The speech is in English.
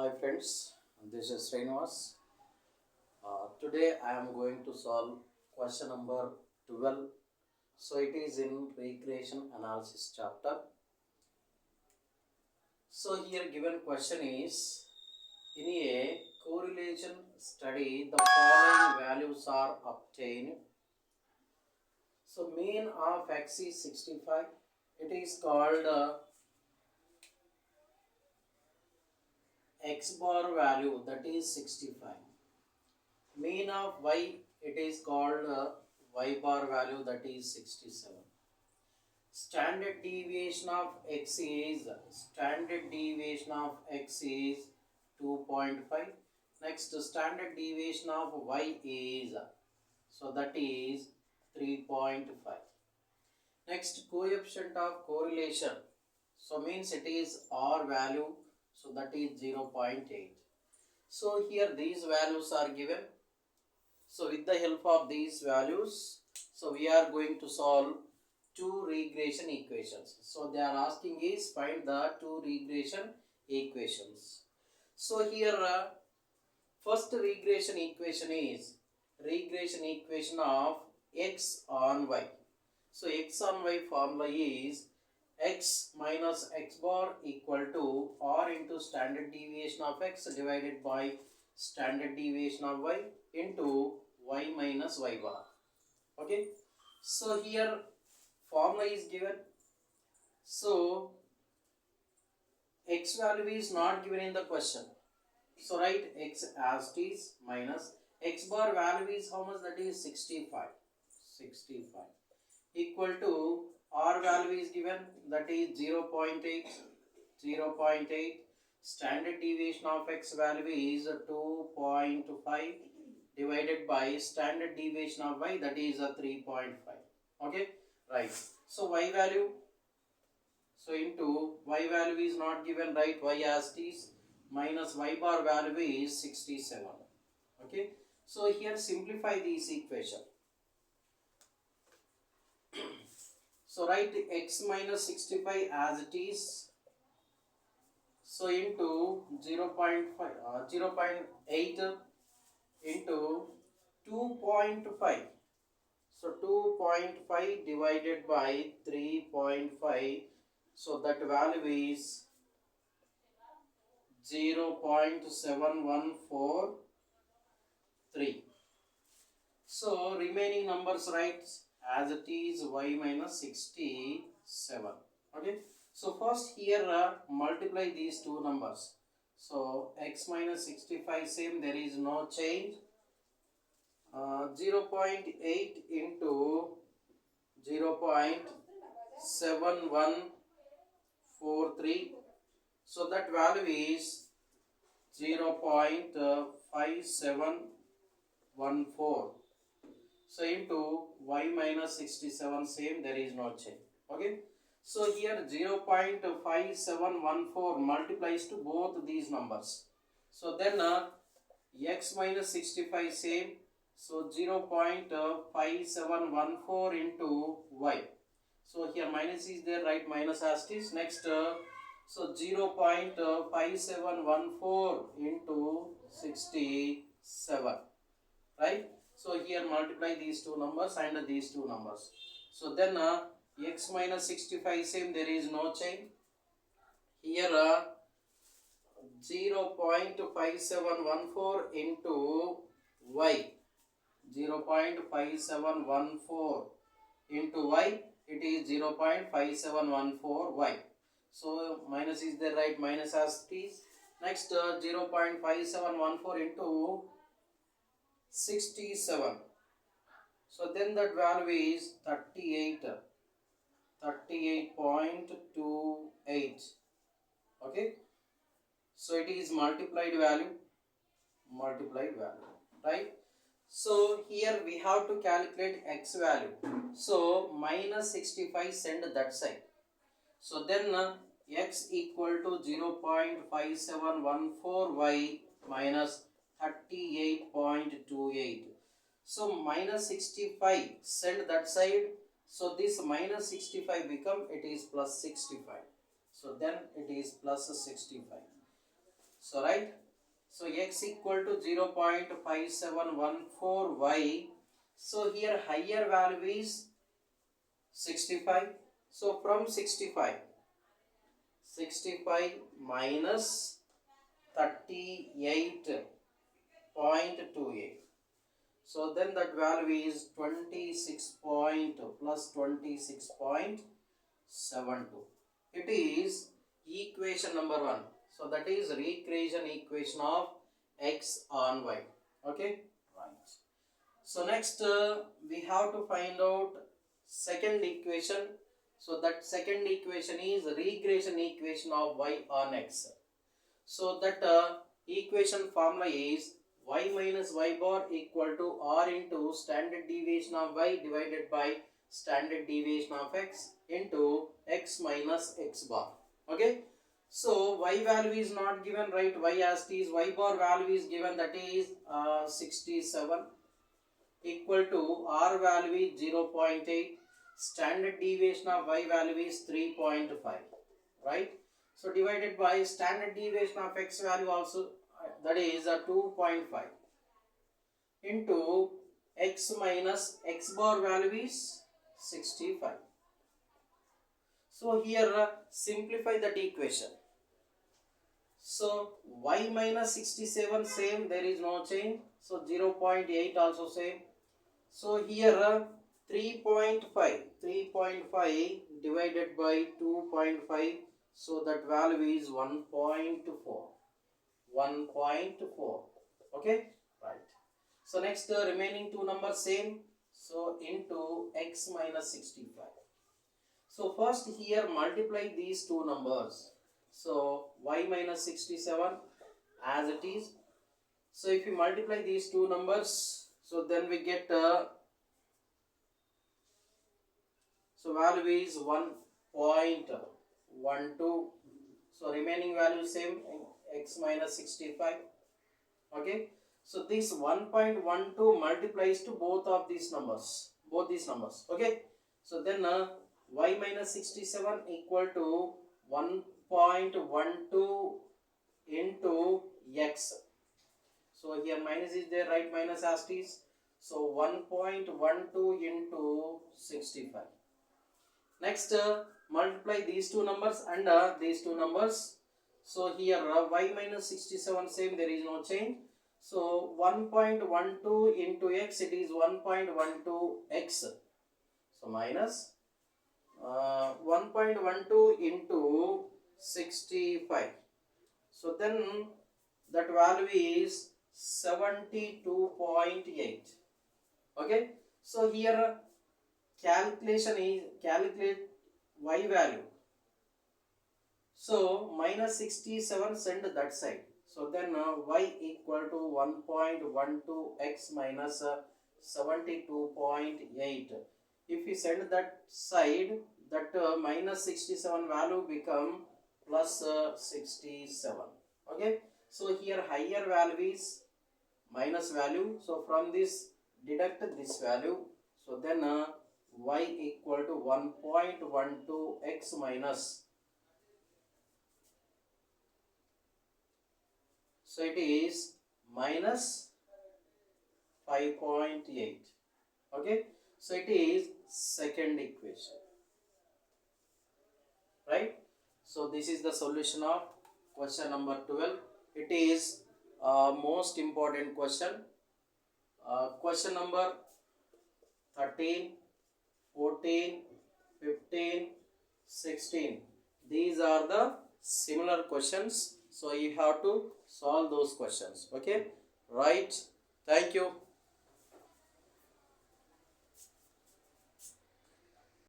Hi friends, this is Srinivas. Today I am going to solve question number 12. So it is in regression analysis chapter. So here given question is, in a correlation study the following values are obtained. So mean of x is 65. It is called x bar value, that is 65. Mean of y, it is called y bar value, that is 67. Standard deviation of x is 2.5. Next, standard deviation of y is, so that is 3.5. Next, coefficient of correlation, so means it is r value, so that is 0.8. So here these values are given. So with the help of these values, so we are going to solve two regression equations. So they are asking is find the two regression equations. So here first regression equation is regression equation of x on y. So x on y formula is x minus x bar equal to r into standard deviation of x divided by standard deviation of y into y minus y bar. Okay, so here formula is given. So x value is not given in the question, so write x as it is minus x bar value is how much, that is 65 equal to r value is given, that is 0.8. Standard deviation of x value is 2.5 divided by standard deviation of y, that is 3.5. Okay, right. So y value, so into y value is not given, right, y as it is minus y bar value is 67. Okay, so here simplify this equation. So write x minus 65 as it is, so into 0.8 into 2.5. So 2.5 divided by 3.5, so that value is 0.7143. So remaining numbers write as it is y minus 67. Okay. So first here multiply these two numbers. So x minus 65 same, there is no change. 0.8 into 0.7143, so that value is 0.5714. So into y minus 67 same, there is no change. Okay, so here 0.5714 multiplies to both these numbers. So then x minus 65 same, so 0.5714 into y. So here minus is there, right, minus as it is. Next, so 0.5714 into 67, right. So here multiply these two numbers and these two numbers. So then x minus 65 same, there is no change. Here 0.5714 into y, 0.5714 into y, it is 0.5714 y. So minus is there, right, minus as it is. Next 0.5714 into 67, so then that value is 38.28. Okay, so it is multiplied value, right. So here we have to calculate x value. So minus 65 send that side. So then x equal to 0.5714 y minus 38.28. So minus 65 send that side. So this minus 65 become, it is plus 65. So then it is plus 65. So right, so x equal to 0.5714y. So here higher value is 65. So from 65 minus 38.28. So then that value is 26 plus 26.72. It is equation number 1. So that is recreation equation of x on y. Okay, right. So next we have to find out second equation. So that second equation is regression equation of y on x. So that equation formula is y minus y bar equal to r into standard deviation of y divided by standard deviation of x into x minus x bar. Okay. So y value is not given, right? Y as it is, y bar value is given, that is 67, equal to r value is 0.8, standard deviation of y value is 3.5, right? So divided by standard deviation of x value also, that is 2.5, into x minus x bar value is 65. So here simplify that equation. So y minus 67 same, there is no change. So 0.8 also same. So here 3.5 divided by 2.5. So that value is 1.4. 1.4. Okay, right. So next remaining two numbers same. So into x minus 65. So first here multiply these two numbers. So y minus 67 as it is. So if you multiply these two numbers, so then we get so value is 1.12. So remaining value same, x minus 65. Okay. So this 1.12 multiplies to both of these numbers. Both these numbers. Okay. So then y minus 67 equal to 1.12 into x. So here minus is there, right? Minus as it is. So 1.12 into 65. Next multiply these two numbers and these two numbers. So here y minus 67 same, there is no change. So 1.12 into x, it is 1.12x. So minus 1.12 into 65. So then that value is 72.8. Okay. So here calculate y value. So minus 67 send that side. So then y equal to 1.12x minus 72.8. If we send that side, that minus 67 value become plus 67. Okay. So here higher value is minus value. So from this deduct this value. So then y equal to 1.12x minus. So it is minus 5.8. Okay. So it is second equation. Right. So this is the solution of question number 12. It is most important question. Question number 13, 14, 15, 16. These are the similar questions. So you have to solve those questions. Okay. Right. Thank you.